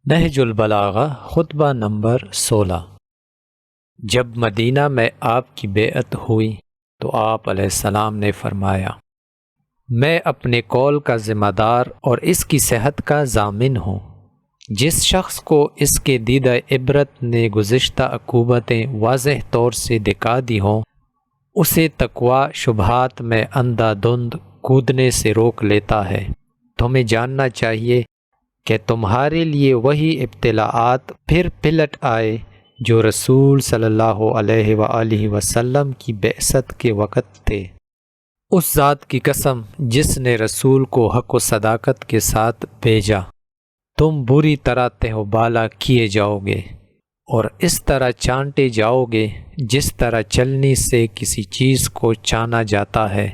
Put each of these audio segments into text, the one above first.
نہج البلاغہ خطبہ نمبر 16۔ جب مدینہ میں آپ کی بیعت ہوئی تو آپ علیہ السلام نے فرمایا، میں اپنے قول کا ذمہ دار اور اس کی صحت کا ضامن ہوں۔ جس شخص کو اس کے دیدہ عبرت نے گزشتہ عقوبتیں واضح طور سے دکھا دی ہوں، اسے تقویٰ شبہات میں اندھا دھند کودنے سے روک لیتا ہے۔ تمہیں جاننا چاہیے کہ تمہارے لیے وہی ابتلاءات پھر پلٹ آئے جو رسول صلی اللہ علیہ وآلہ وسلم کی بعثت کے وقت تھے۔ اس ذات کی قسم جس نے رسول کو حق و صداقت کے ساتھ بھیجا، تم بری طرح تہ و بالا کیے جاؤ گے اور اس طرح چانٹے جاؤ گے جس طرح چلنی سے کسی چیز کو چانا جاتا ہے،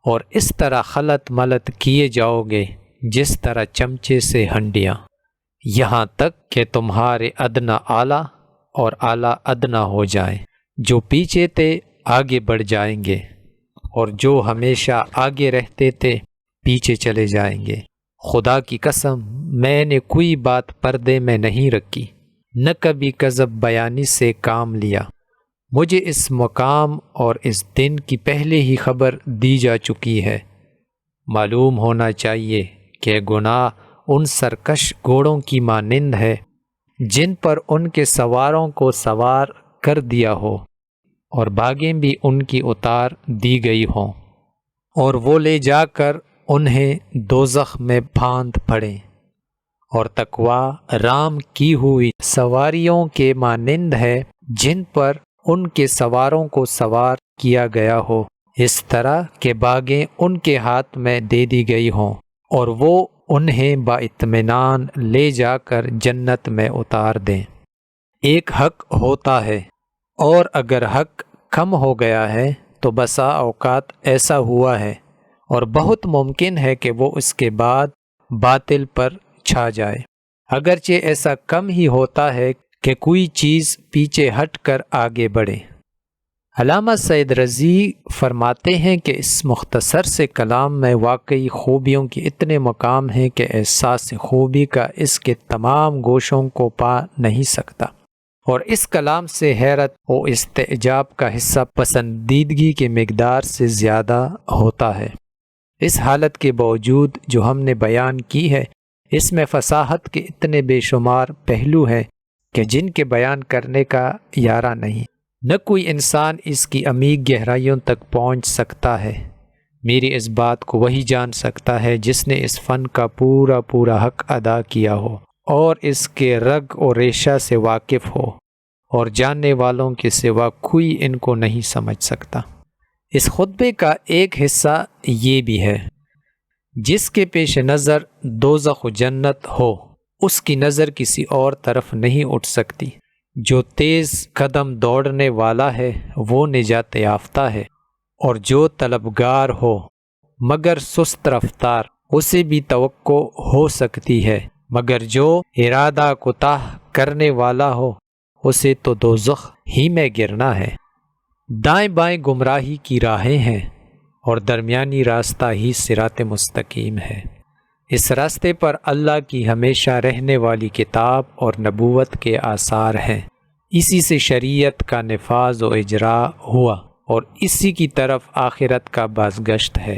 اور اس طرح خلط ملط کیے جاؤ گے جس طرح چمچے سے ہنڈیاں، یہاں تک کہ تمہارے ادنا اعلیٰ اور اعلیٰ ادنا ہو جائیں۔ جو پیچھے تھے آگے بڑھ جائیں گے، اور جو ہمیشہ آگے رہتے تھے پیچھے چلے جائیں گے۔ خدا کی قسم میں نے کوئی بات پردے میں نہیں رکھی، نہ کبھی کذب بیانی سے کام لیا۔ مجھے اس مقام اور اس دن کی پہلے ہی خبر دی جا چکی ہے۔ معلوم ہونا چاہیے کہ گناہ ان سرکش گھوڑوں کی مانند ہے جن پر ان کے سواروں کو سوار کر دیا ہو، اور بھاگیں بھی ان کی اتار دی گئی ہوں، اور وہ لے جا کر انہیں دوزخ میں پھاند پڑیں۔ اور تقویٰ رام کی ہوئی سواریوں کے مانند ہے جن پر ان کے سواروں کو سوار کیا گیا ہو، اس طرح کہ باغیں ان کے ہاتھ میں دے دی گئی ہوں، اور وہ انہیں با اطمینان لے جا کر جنت میں اتار دیں۔ ایک حق ہوتا ہے، اور اگر حق کم ہو گیا ہے تو بسا اوقات ایسا ہوا ہے، اور بہت ممکن ہے کہ وہ اس کے بعد باطل پر چھا جائے۔ اگرچہ ایسا کم ہی ہوتا ہے کہ کوئی چیز پیچھے ہٹ کر آگے بڑھے۔ علامہ سعید رضی فرماتے ہیں کہ اس مختصر سے کلام میں واقعی خوبیوں کے اتنے مقام ہیں کہ احساس خوبی کا اس کے تمام گوشوں کو پا نہیں سکتا، اور اس کلام سے حیرت و استعجاب کا حصہ پسندیدگی کے مقدار سے زیادہ ہوتا ہے۔ اس حالت کے باوجود جو ہم نے بیان کی ہے، اس میں فصاحت کے اتنے بے شمار پہلو ہیں کہ جن کے بیان کرنے کا یارہ نہیں۔ نہ کوئی انسان اس کی عمیق گہرائیوں تک پہنچ سکتا ہے۔ میری اس بات کو وہی جان سکتا ہے جس نے اس فن کا پورا پورا حق ادا کیا ہو، اور اس کے رگ و ریشہ سے واقف ہو، اور جاننے والوں کے سوا کوئی ان کو نہیں سمجھ سکتا۔ اس خطبے کا ایک حصہ یہ بھی ہے، جس کے پیش نظر دوزخ و جنت ہو، اس کی نظر کسی اور طرف نہیں اٹھ سکتی۔ جو تیز قدم دوڑنے والا ہے وہ نجات یافتہ ہے، اور جو طلبگار ہو مگر سست رفتار، اسے بھی توقع ہو سکتی ہے، مگر جو ارادہ کوتاہ کرنے والا ہو اسے تو دوزخ ہی میں گرنا ہے۔ دائیں بائیں گمراہی کی راہیں ہیں، اور درمیانی راستہ ہی صراط مستقیم ہے۔ اس راستے پر اللہ کی ہمیشہ رہنے والی کتاب اور نبوت کے آثار ہیں۔ اسی سے شریعت کا نفاذ و اجرا ہوا، اور اسی کی طرف آخرت کا بازگشت ہے۔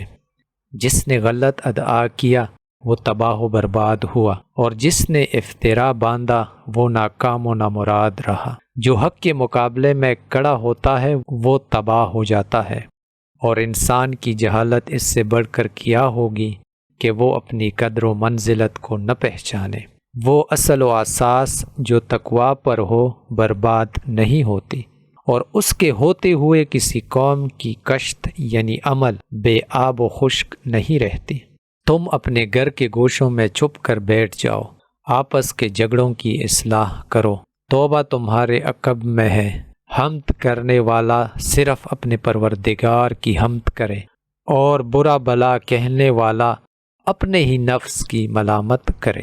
جس نے غلط ادا کیا وہ تباہ و برباد ہوا، اور جس نے افترا باندھا وہ ناکام و نامراد رہا۔ جو حق کے مقابلے میں کڑا ہوتا ہے وہ تباہ ہو جاتا ہے، اور انسان کی جہالت اس سے بڑھ کر کیا ہوگی کہ وہ اپنی قدر و منزلت کو نہ پہچانے۔ وہ اصل و اساس جو تقویٰ پر ہو برباد نہیں ہوتی، اور اس کے ہوتے ہوئے کسی قوم کی کشت یعنی عمل بے آب و خشک نہیں رہتی۔ تم اپنے گھر کے گوشوں میں چھپ کر بیٹھ جاؤ، آپس کے جھگڑوں کی اصلاح کرو۔ توبہ تمہارے عقب میں ہے۔ حمد کرنے والا صرف اپنے پروردگار کی حمد کرے، اور برا بلا کہنے والا اپنے ہی نفس کی ملامت کرے۔